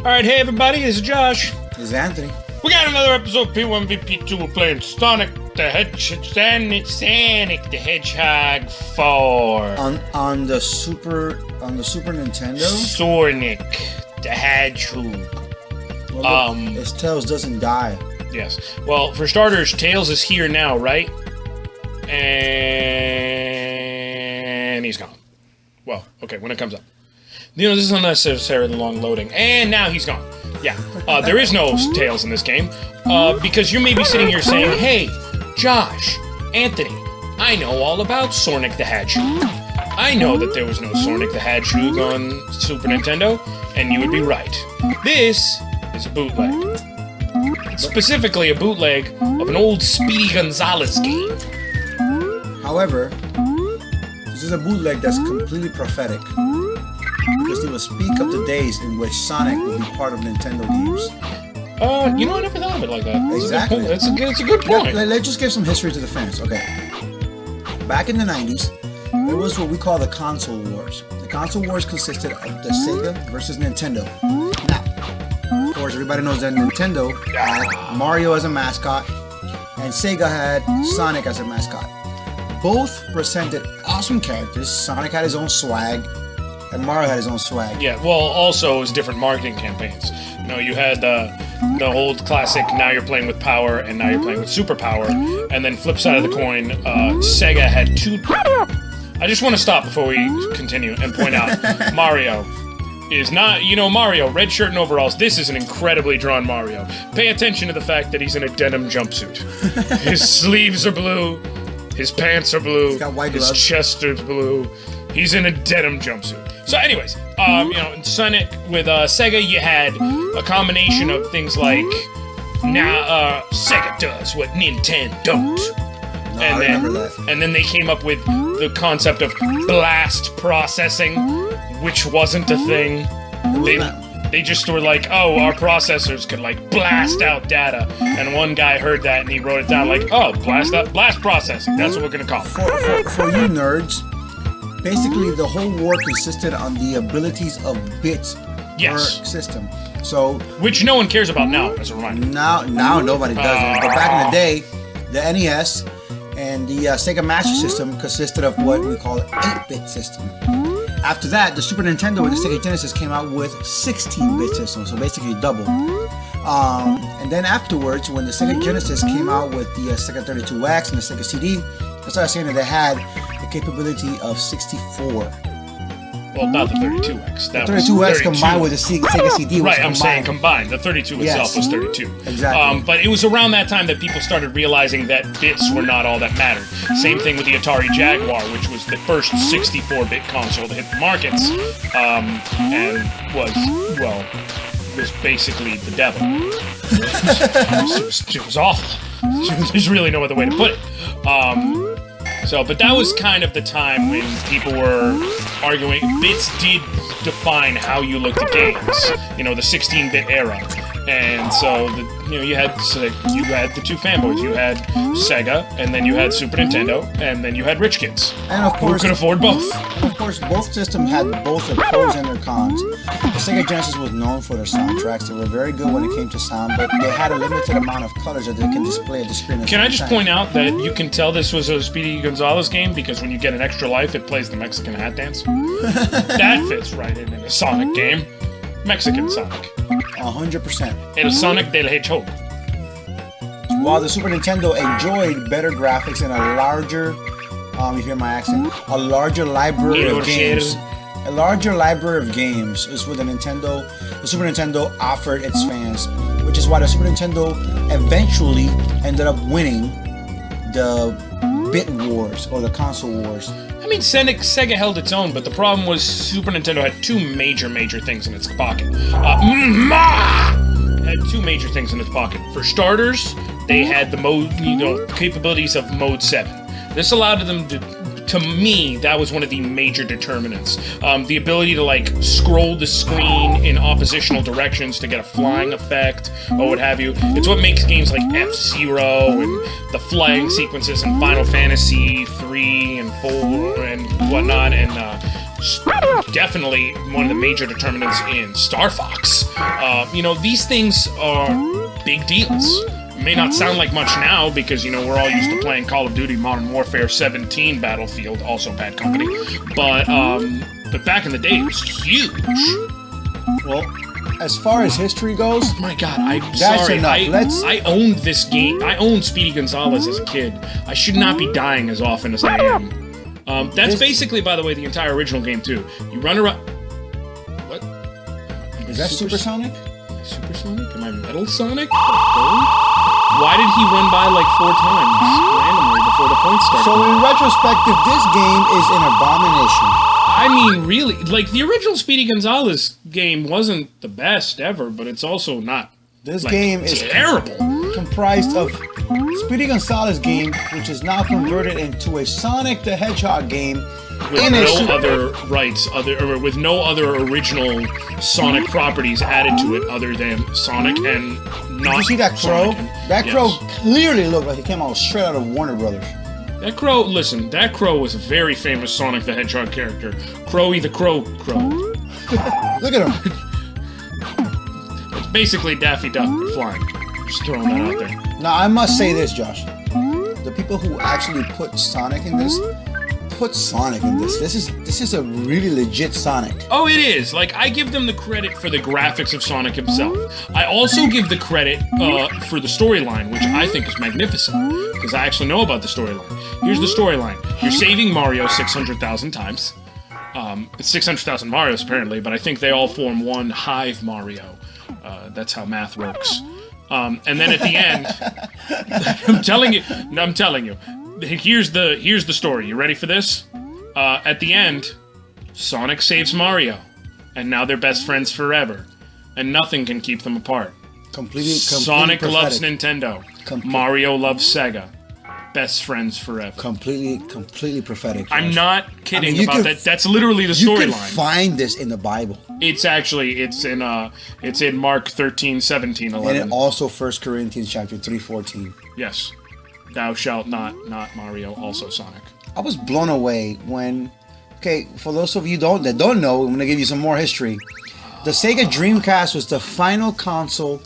Alright, hey everybody, this is Josh. This is Anthony. We got another episode of P1vP2. We're playing Sonic the Hedgehog 4. On the Super Nintendo? Sonic the Hedgehog. Well, look, his Tails doesn't die. Yes. Well, for starters, Tails is here now, right? And he's gone. Well, okay, when it comes up. You know, this is unnecessarily long loading. And now he's gone. Yeah. There is no Tails in this game. Because you may be sitting here saying, hey, Josh, Anthony, I know all about Sonic the Hedgehog. I know that there was no Sonic the Hedgehog on Super Nintendo, and you would be right. This is a bootleg. Specifically a bootleg of an old Speedy Gonzales game. However, this is a bootleg that's completely prophetic. Because it will speak of the days in which Sonic will be part of Nintendo games. You know, I never thought of it like that. Exactly. It's a good point. Let's just give some history to the fans. Okay. Back in the 90s, there was what we call the console wars. The console wars consisted of the Sega versus Nintendo. Now, of course, everybody knows that Nintendo had Mario as a mascot, and Sega had Sonic as a mascot. Both presented awesome characters. Sonic had his own swag, and Mario had his own swag. Yeah, well, also it was different marketing campaigns. You know, you had the old classic, now you're playing with power, and now you're playing with superpower. And then flip side of the coin, Sega had two... I just want to stop before we continue and point out, Mario is not, you know, Mario, red shirt and overalls, this is an incredibly drawn Mario. Pay attention to the fact that he's in a denim jumpsuit. His sleeves are blue, his pants are blue, he's got white gloves. His chest is blue, he's in a denim jumpsuit. So anyways, you know, in Sonic with Sega, you had a combination of things like, now Sega does what Nintendo don't. No, I remember that. And then they came up with the concept of blast processing, which wasn't a thing. They just were like, oh, our processors could like blast out data. And one guy heard that and he wrote it down like, oh, blast processing. That's what we're gonna call it. For you nerds, basically the whole war consisted on the abilities of bits per system. So, which no one cares about now, as a reminder. Now nobody does it. But back in the day, the NES and the Sega Master System consisted of what we call an 8-bit system. After that, the Super Nintendo and the Sega Genesis came out with 16-bit systems, so basically double. And then afterwards, when the Sega Genesis came out with the Sega 32X and the Sega CD, I started saying that they had the capability of 64. Well, not the 32X. The 32X combined with the Sega CD was right, I'm saying combined. The 32 itself was 32. Exactly. But it was around that time that people started realizing that bits were not all that mattered. Same thing with the Atari Jaguar, which was the first 64-bit console to hit the markets, and was basically the devil. It was awful. There's really no other way to put it. But that was kind of the time when people were arguing. Bits did define how you looked at games. You know, the 16-bit era. And so, you had the two fanboys. You had Sega, and then you had Super Nintendo, and then you had rich kids. And of course, who could afford both. And of course, both systems had both their pros and their cons. The Sega Genesis was known for their soundtracks. They were very good when it came to sound, but they had a limited amount of colors that they can display at the screen. Can I just point out that you can tell this was a Speedy Gonzales game because when you get an extra life, it plays the Mexican hat dance. That fits right in a Sonic game. Mexican Sonic. 100%. El Sonic del Hedgehog. While the Super Nintendo enjoyed better graphics and a larger, you hear my accent, a larger library of games. A larger library of games is what the Super Nintendo offered its fans, which is why the Super Nintendo eventually ended up winning the bit wars or the console wars. I mean, Sega held its own, but the problem was Super Nintendo had two major things in its pocket. Had two major things in its pocket. For starters, they had the capabilities of Mode 7. This allowed them to me, that was one of the major determinants. The ability to like scroll the screen in oppositional directions to get a flying effect or what have you. It's what makes games like F-Zero and the flying sequences in Final Fantasy 3 and 4 and whatnot, and definitely one of the major determinants in Star Fox. These things are big deals. May not sound like much now because, we're all used to playing Call of Duty Modern Warfare 17 Battlefield, also bad company. But back in the day, it was huge. Well, as far as history goes, oh my God, I'm sorry. I owned this game. I owned Speedy Gonzalez as a kid. I should not be dying as often as I am. That's basically, by the way, the entire original game too. You run around. What? Is that Supersonic? Supersonic? Am I Metal Sonic? Why did he run by like 4 times randomly before the points started? So in retrospective, this game is an abomination. I mean, really, like the original Speedy Gonzalez game wasn't the best ever, but it's also not. This game is terrible. Comprised of Speedy Gonzalez game, which is now converted into a Sonic the Hedgehog game with no other rights, with no other original Sonic properties added to it other than Sonic and not. Did you see that crow? Sonic. That crow clearly looked like it came out straight out of Warner Brothers. That crow was a very famous Sonic the Hedgehog character. Crowy the Crow. Look at him. It's basically Daffy Duck flying. Just throwing that out there. Now, I must say this, Josh. The people who actually put Sonic in this. This is a really legit Sonic. Oh, it is. Like, I give them the credit for the graphics of Sonic himself. I also give the credit for the storyline, which I think is magnificent, because I actually know about the storyline. Here's the storyline. You're saving Mario 600,000 times. It's 600,000 Marios, apparently, but I think they all form one Hive Mario. That's how math works. And then at the end, I'm telling you, here's the story. You ready for this? At the end, Sonic saves Mario, and now they're best friends forever, and nothing can keep them apart. Completely Sonic prophetic. loves Nintendo. Mario loves Sega. Best friends forever. Completely prophetic. I'm not kidding about that. That's literally the storyline. You can find this in the Bible. It's in Mark 13, 17, 11. And also 1 Corinthians chapter 3:14. Yes. Thou shalt not Mario, also Sonic. I was blown away when, for those of you that don't know, I'm going to give you some more history. The Sega Dreamcast was the final console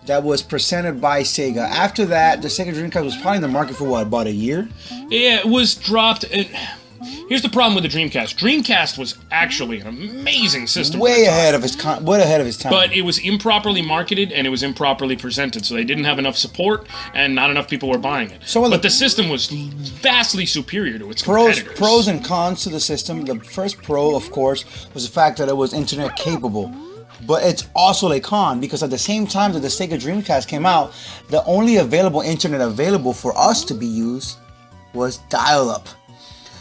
that was presented by Sega. After that, the Sega Dreamcast was probably in the market for about a year? Yeah, it was dropped. Here's the problem with the Dreamcast. Dreamcast was actually an amazing system. Way ahead of his time. But it was improperly marketed and it was improperly presented, so they didn't have enough support and not enough people were buying it. But the system was vastly superior to its competitors. Pros and cons to the system. The first pro, of course, was the fact that it was internet capable. But it's also a con because at the same time that the Sega Dreamcast came out, the only available internet available for us to be used was dial-up.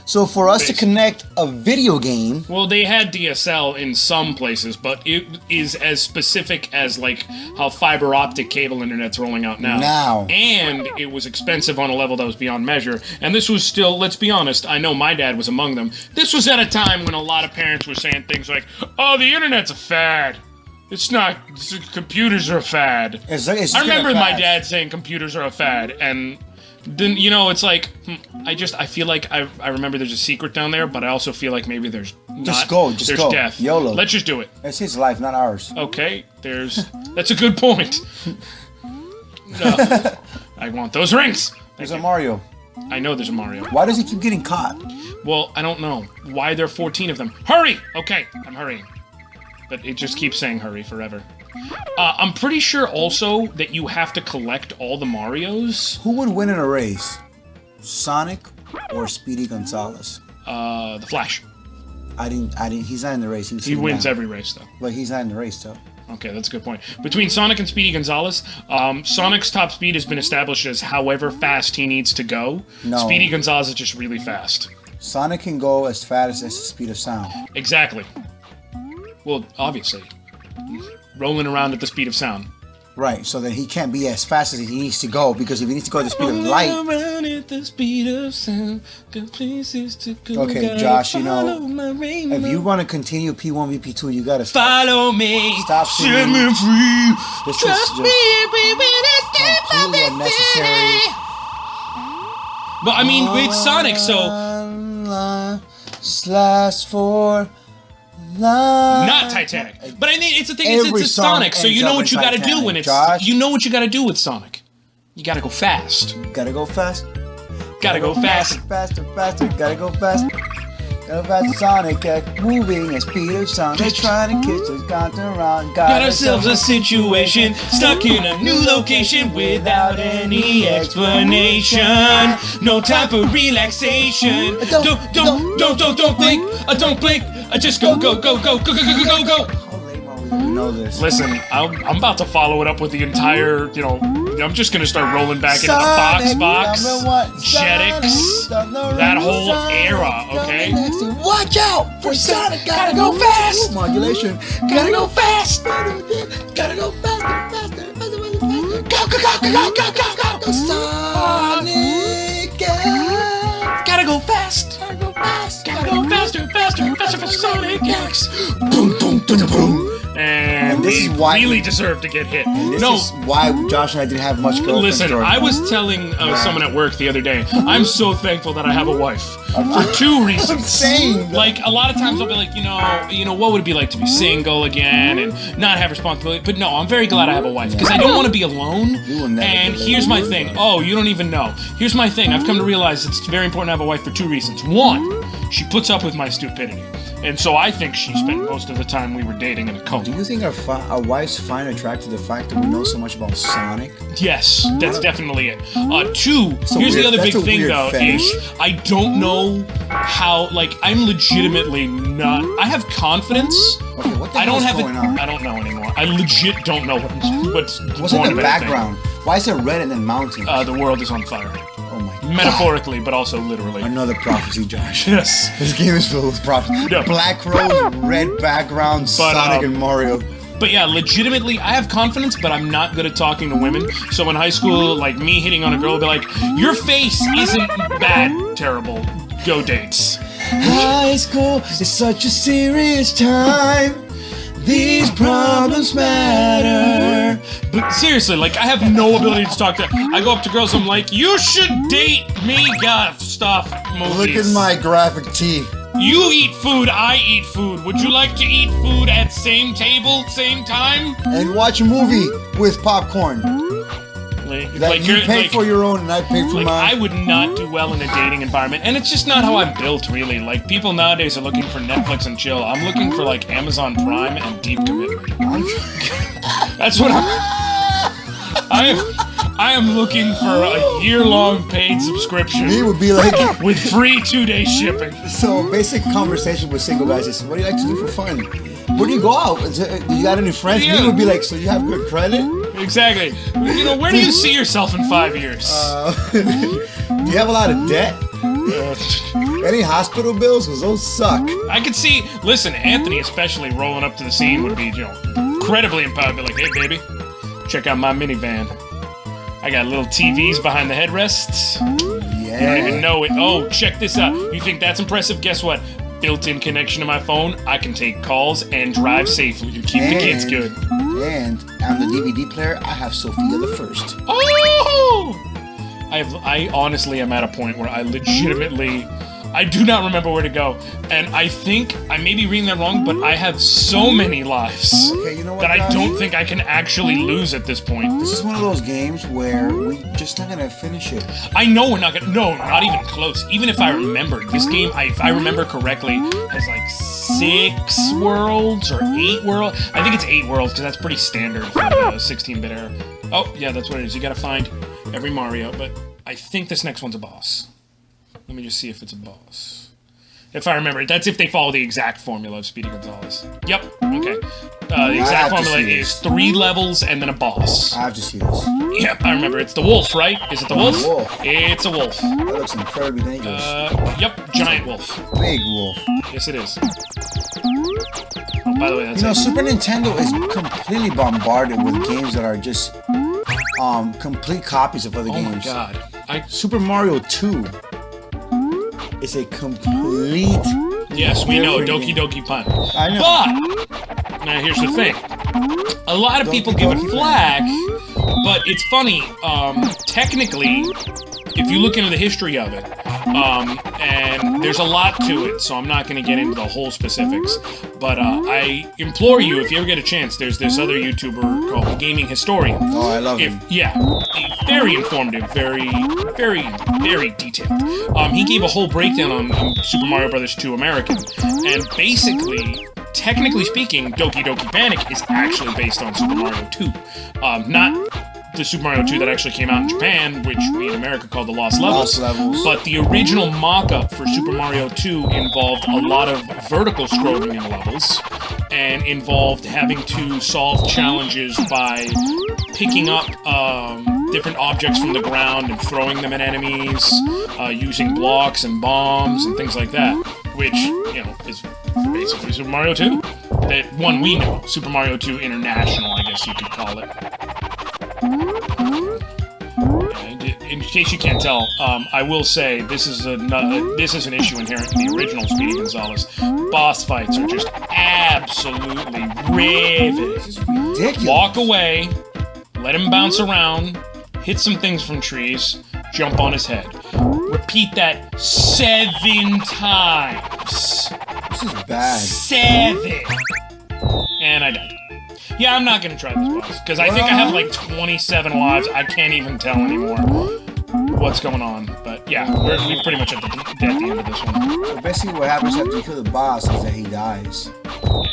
So for us to connect a video game... Well, they had DSL in some places, but it is as specific as like how fiber optic cable internet's rolling out now. And it was expensive on a level that was beyond measure. And this was still, let's be honest, I know my dad was among them. This was at a time when a lot of parents were saying things like, oh, the internet's a fad. It's not, computers are a fad. I remember my dad saying computers are a fad, and then, it's like, I feel like I remember there's a secret down there, but I also feel like maybe there's not. Just go. There's death. YOLO. Let's just do it. It's his life, not ours. Okay, that's a good point. I want those rings. There's a Mario. I know there's a Mario. Why does he keep getting caught? Well, I don't know. Why there are 14 of them? Hurry! Okay, I'm hurrying. But it just keeps saying hurry forever. I'm pretty sure also that you have to collect all the Marios. Who would win in a race? Sonic or Speedy Gonzalez? The Flash. He's not in the race. He wins every race, though. But he's not in the race, though. Okay, that's a good point. Between Sonic and Speedy Gonzalez, Sonic's top speed has been established as however fast he needs to go. No. Speedy Gonzalez is just really fast. Sonic can go as fast as the speed of sound. Exactly. Well, obviously. Rolling around at the speed of sound. Right, so that he can't be as fast as he needs to go, because if he needs to go at the speed of light... Around at the speed of sound, good places to go. Okay, Josh, if you want to continue P1vP2, you gotta follow me. Stop singing. Set me free. This is just completely unnecessary. But I mean, it's Sonic, so... Just last for life. Not Titanic. But I mean, it's the thing. It's Sonic, so you know what you got to do when it's. Josh, you know what you got to do with Sonic. You got to go fast. Gotta go fast. Gotta go fast. Faster, faster. Gotta go fast. Gotta fast. Sonic moving at speed of sound. They're trying to catch us, got around. Got ourselves a situation, stuck in a new location without any explanation. No time for relaxation. Don't think. Don't blink. Just go. How lame are we? We know this. Listen, I'm about to follow it up with the entire, I'm just gonna start rolling back into the Box, Jetix, that whole era, okay? Watch out for Sonic, gotta go fast! Modulation, gotta go fast! Gotta go faster. Go! Sonic, Gotta go fast! Gotta go faster, Sonic X! Boom. And this we is why really deserve to get hit. This is why Josh and I didn't have much girlfriends. Listen, Jordan. I was telling someone at work the other day, I'm so thankful that I have a wife. For two reasons. I'm saying. Like, a lot of times I'll be like, what would it be like to be single again and not have responsibility? But no, I'm very glad I have a wife because I don't want to be alone. And here's my thing. Oh, you don't even know. Here's my thing. I've come to realize it's very important to have a wife for two reasons. One, she puts up with my stupidity. And so I think she spent most of the time we were dating in a coma. Do you think our wives find attractive the fact that we know so much about Sonic? Yes, that's definitely it. Two, here's the weird- other that's big a thing weird though, fetish. is I don't know how, I'm legitimately not, I have confidence. Okay, what the I don't hell's have going on? I don't know anymore. I legit don't know what's What's going in the on background? Why is it red and then mountains? The world is on fire. Oh my god. Metaphorically, but also literally. Another prophecy, Josh. Yes. This game is filled with prophecy. Yeah. Black rose, red background, Sonic and Mario. But yeah, legitimately, I have confidence, but I'm not good at talking to women. So in high school, me hitting on a girl would be like, your face isn't bad, terrible. Go dates. High school is such a serious time. These problems matter. But seriously, I have no ability to talk to. I go up to girls, I'm like, you should date me, stuff, movies. Look at my graphic tee. You eat food, I eat food. Would you like to eat food at same table, same time? And watch a movie with popcorn. You pay for your own and I pay for mine. I would not do well in a dating environment, and it's just not how I'm built, really. People nowadays are looking for Netflix and chill. I'm looking for Amazon Prime and deep commitment. That's what I am looking for a year-long paid subscription. Me would be like with free 2-day shipping. So basic conversation with single guys is, what do you like to do for fun? Where do you go out? Do you got any friends? Yeah. Me would be like, so you have good credit? Exactly. Where do you see yourself in 5 years? Do you have a lot of debt? Any hospital bills? Because those suck. I could see, listen, Anthony especially rolling up to the scene would be, incredibly empowered. Be like, hey, baby, check out my minivan. I got little TVs behind the headrests. Yeah. You don't even know it. Oh, check this out. You think that's impressive? Guess what? Built-in connection to my phone. I can take calls and drive safely to keep the kids good. And on the DVD player, I have Sophia the First. Oh! I honestly am at a point where I legitimately, I do not remember where to go. And I think, I may be reading that wrong, but I have so many lives Okay, you know what, that I Josh? don't think I can actually lose at this point. This is one of those games where we just not gonna finish it. I know we're not gonna, no, not even close. Even if I remember, this game, if I remember correctly, has 6 worlds or 8 worlds. I think it's 8 worlds, because that's pretty standard for the 16-bit era. Oh, yeah, that's what it is. You gotta find every Mario, but I think this next one's a boss. Let me just see if it's a boss. If I remember, that's if they follow the exact formula of Speedy Gonzales. Yep, okay. The exact formula is 3 levels and then a boss. I have to see this. Yep, I remember. It's the wolf, right? Is it the wolf? Wolf. It's a wolf. That looks incredibly dangerous. Yep, giant wolf. Big wolf. Yes, it is. Oh, by the way, that's Super Nintendo is completely bombarded with games that are just complete copies of other games. Oh my god. Super Mario 2 is a complete... Yes, we know, Doki Doki Pun. I know. But, now here's the thing. A lot of people give it flack, but it's funny, technically, if you look into the history of it, And there's a lot to it, so I'm not going to get into the whole specifics. But I implore you, if you ever get a chance, there's this other YouTuber called Gaming Historian. Oh, I love him. Yeah, very informative, very, very, very detailed. He gave a whole breakdown on Super Mario Bros. 2 American, and basically, technically speaking, Doki Doki Panic is actually based on Super Mario 2. Not the Super Mario 2 that actually came out in Japan, which we in America call the Lost Levels. But the original mock-up for Super Mario 2 involved a lot of vertical scrolling in levels, and involved having to solve challenges by picking up different objects from the ground and throwing them at enemies, using blocks and bombs and things like that, which, you know, is basically Super Mario 2. That one we know, Super Mario 2 International, I guess you could call it. In case you can't tell, I will say this is an issue inherent in the original Speedy Gonzales. Boss fights are just absolutely riveting. This is ridiculous. Walk away, let him bounce around, hit some things from trees, jump on his head. Repeat that 7 times. This is bad. 7. And I died. Yeah, I'm not gonna try this boss, because I think I have like 27 lives. I can't even tell anymore what's going on. But yeah, we're pretty much at the end of this one. So basically what happens after you kill the boss is that he dies. Yeah.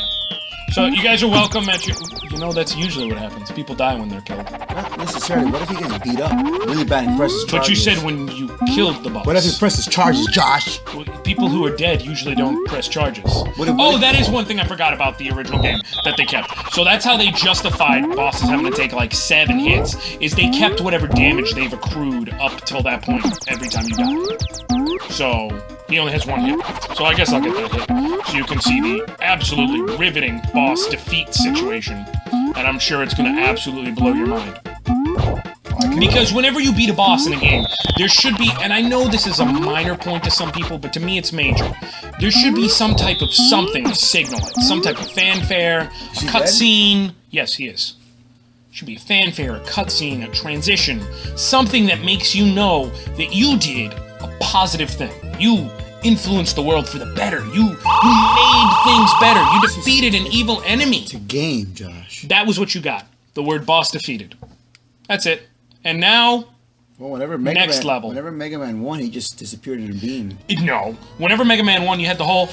So you guys are welcome at your... You know, that's usually what happens. People die when they're killed. Not necessarily. What if he gets beat up really bad and presses charges? But you said when you killed the boss. What if he presses charges, Josh? Well, people who are dead usually don't press charges. That is one thing I forgot about the original game that they kept. So that's how they justified bosses having to take like 7 hits, is they kept whatever damage they've accrued up till that point every time you die. So he only has 1 hit left. So I guess I'll get that hit. So you can see the absolutely riveting boss defeat situation. And I'm sure it's going to absolutely blow your mind. Because whenever you beat a boss in a game, there should be, and I know this is a minor point to some people, but to me it's major. There should be some type of something to signal it. Some type of fanfare, a cutscene. Yes, he is. Should be a fanfare, a cutscene, a transition. Something that makes you know that you did a positive thing. You influenced the world for the better. You made things better. You defeated an evil enemy. It's a game, Josh. That was what you got. The word boss defeated. That's it. And now, well, whenever Mega Man 1, he just disappeared in a beam. No. Whenever Mega Man 1, you had the whole...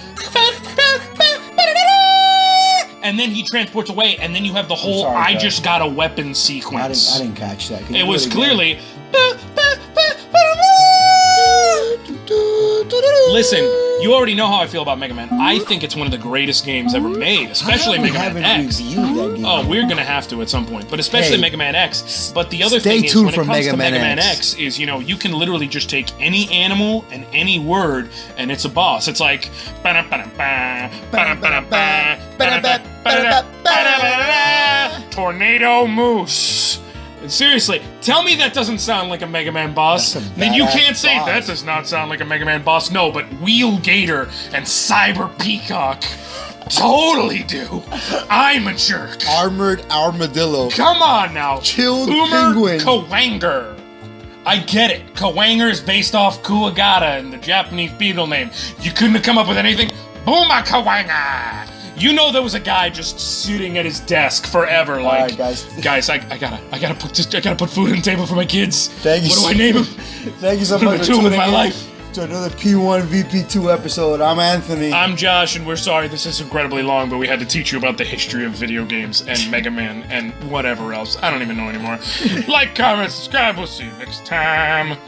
And then he transports away, and then you have the whole I just got a weapon sequence. I didn't catch that. It was clearly... Listen, you already know how I feel about Mega Man. I think it's one of the greatest games ever made, especially Mega Man X. Oh, we're gonna have to at some point, but especially Mega Man X. But the other thing is, when it comes to Mega Man X, is, you know, you can literally just take any animal and any word, and it's a boss. It's like... Tornado Moose. Seriously, tell me that doesn't sound like a Mega Man boss. Then you can't say that does not sound like a Mega Man boss. No, but Wheel Gator and Cyber Peacock totally do. I'm a jerk. Armored Armadillo. Come on now. Chilled Boomer Penguin. Kawanger. I get it. Kawanger is based off Kuwagata and the Japanese beetle name. You couldn't have come up with anything? Boomer Kawanger. You know there was a guy just sitting at his desk forever, like, all right, guys, I gotta put food on the table for my kids. Thank you. What do I name him? Thank you so much for tuning in my life to another P1vP2 episode. I'm Anthony. I'm Josh, and we're sorry this is incredibly long, but we had to teach you about the history of video games and Mega Man and whatever else. I don't even know anymore. Like, comment, subscribe. We'll see you next time.